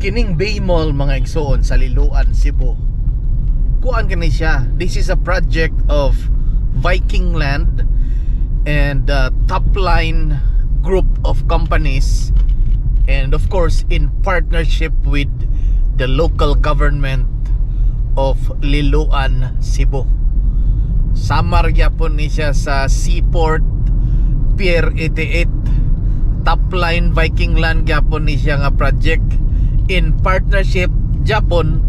Kining Bay Mall mga igsoon sa Liloan, Cebu. Kuan kini siya. This is a project of Viking Land and Top Line group of companies, and of course in partnership with the local government of Liloan, Cebu. Samar gyapon ni siya sa Seaport Pier 88. Top Line Viking Land gyapon ni siya nga project in partnership Japon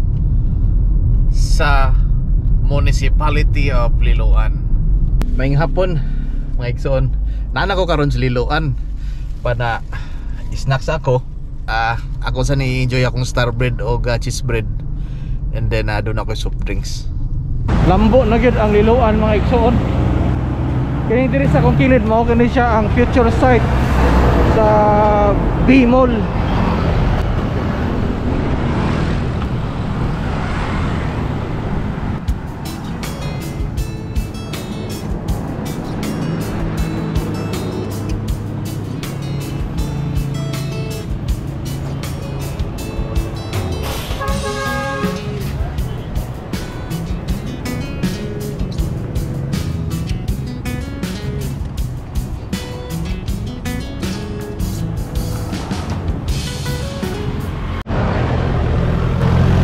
sa Municipality of Liloan. Maayong hapon mga igsoon. Nana ko karon sa Liloan para snacks ako. Ako sa ni-enjoy akong star bread o cheese bread, and then doon ako soft drinks. Lambo na gyud ang Liloan mga igsoon. Kini diri sa akong kilid mao kini siya ang future site sa Bay Mall.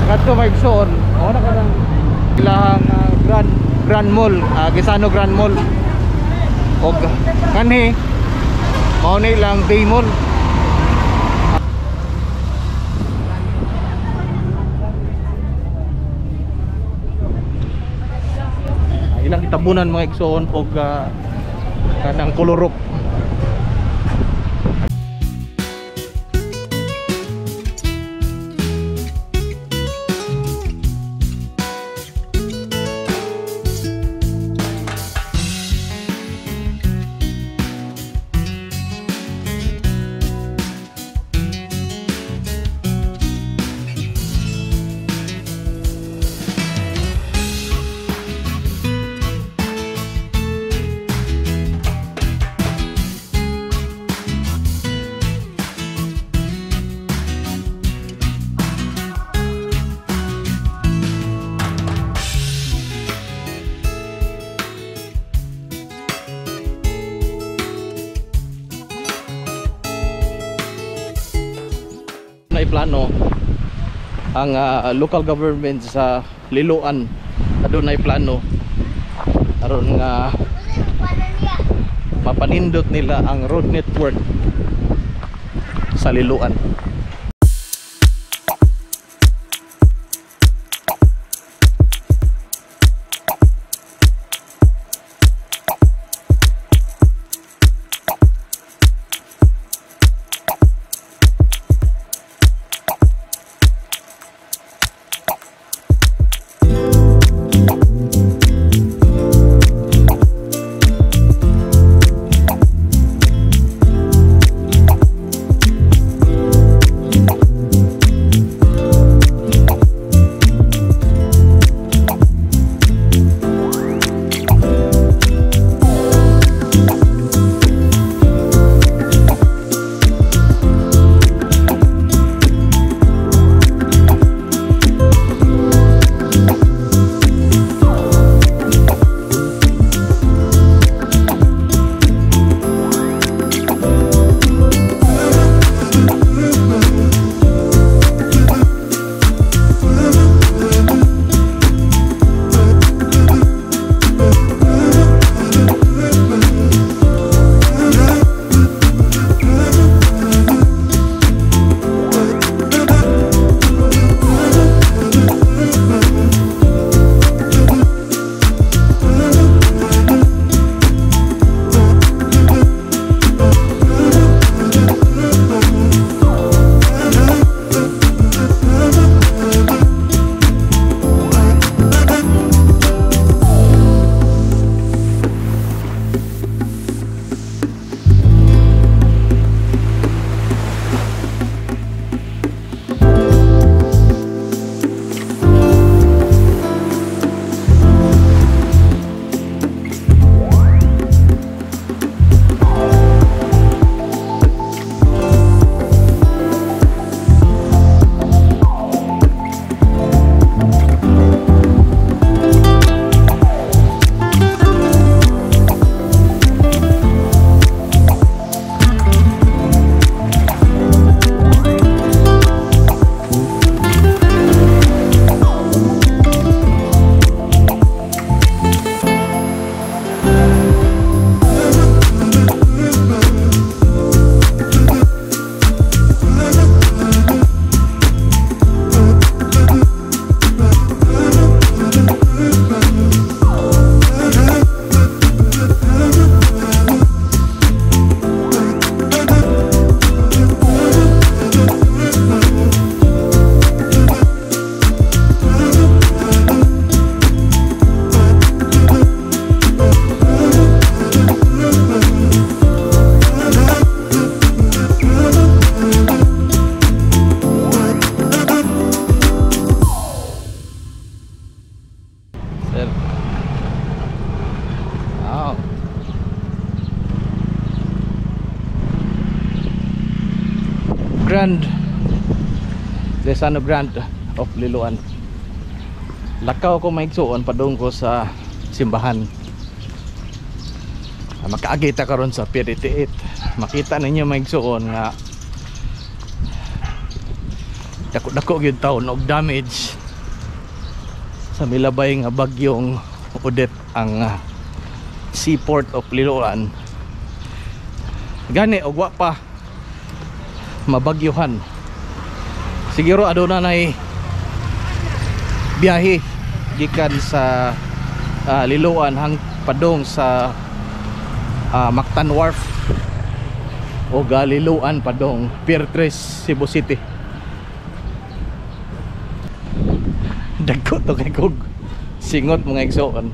Kadto maigsoon mao na kanang ilahang Grand Mall, Gisano Grand Mall, og kanhi mao ni lang Bay Mall. Ilang kitabunan mga igsoon og kanang kolorok. Plano ang local government sa Liloan, adunay plano aron nga mapanindot nila ang road network sa Liloan. Cayetano Grande of Liloan. Lakaw ko maigsuon padung ko sa simbahan. Makaagita karon sa Pier 88. Makita ninyo maigsuon nga dako-dako gyud taon og damage sa milabay nga bagyong Odette ang seaport of Liloan. Gani og wa pa mabagyuhan. Siguro aduna nay biyahe gikan sa Liloan hang padong sa Mactan Wharf o Liloan padong Pier 3 Cebu City. Dagko to kay kog singot mga igsoon.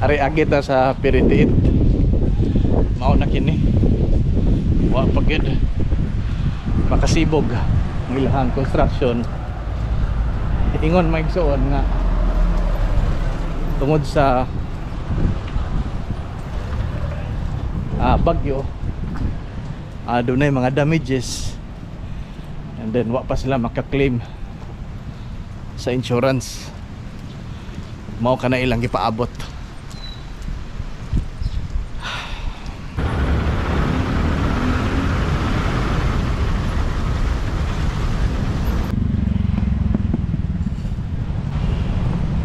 Ari agita sa Pier 88. Mao na kini. Wa pagid makasibog ang ilahang construction. Ingon mga igsoon nga tungod sa bagyo doon na mga damages, and then wa pa sila makaklaim sa insurance. Mao ka na ilang gipaabot.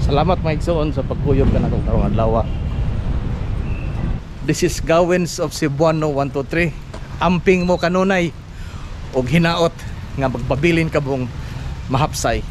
Salamat mga igsoon sa pagkuyog ka na kong karong adlaw. This is Gawins of Cebuano 123. Amping mo kanunay og hinaot nga magbabilin ka bong mahapsay.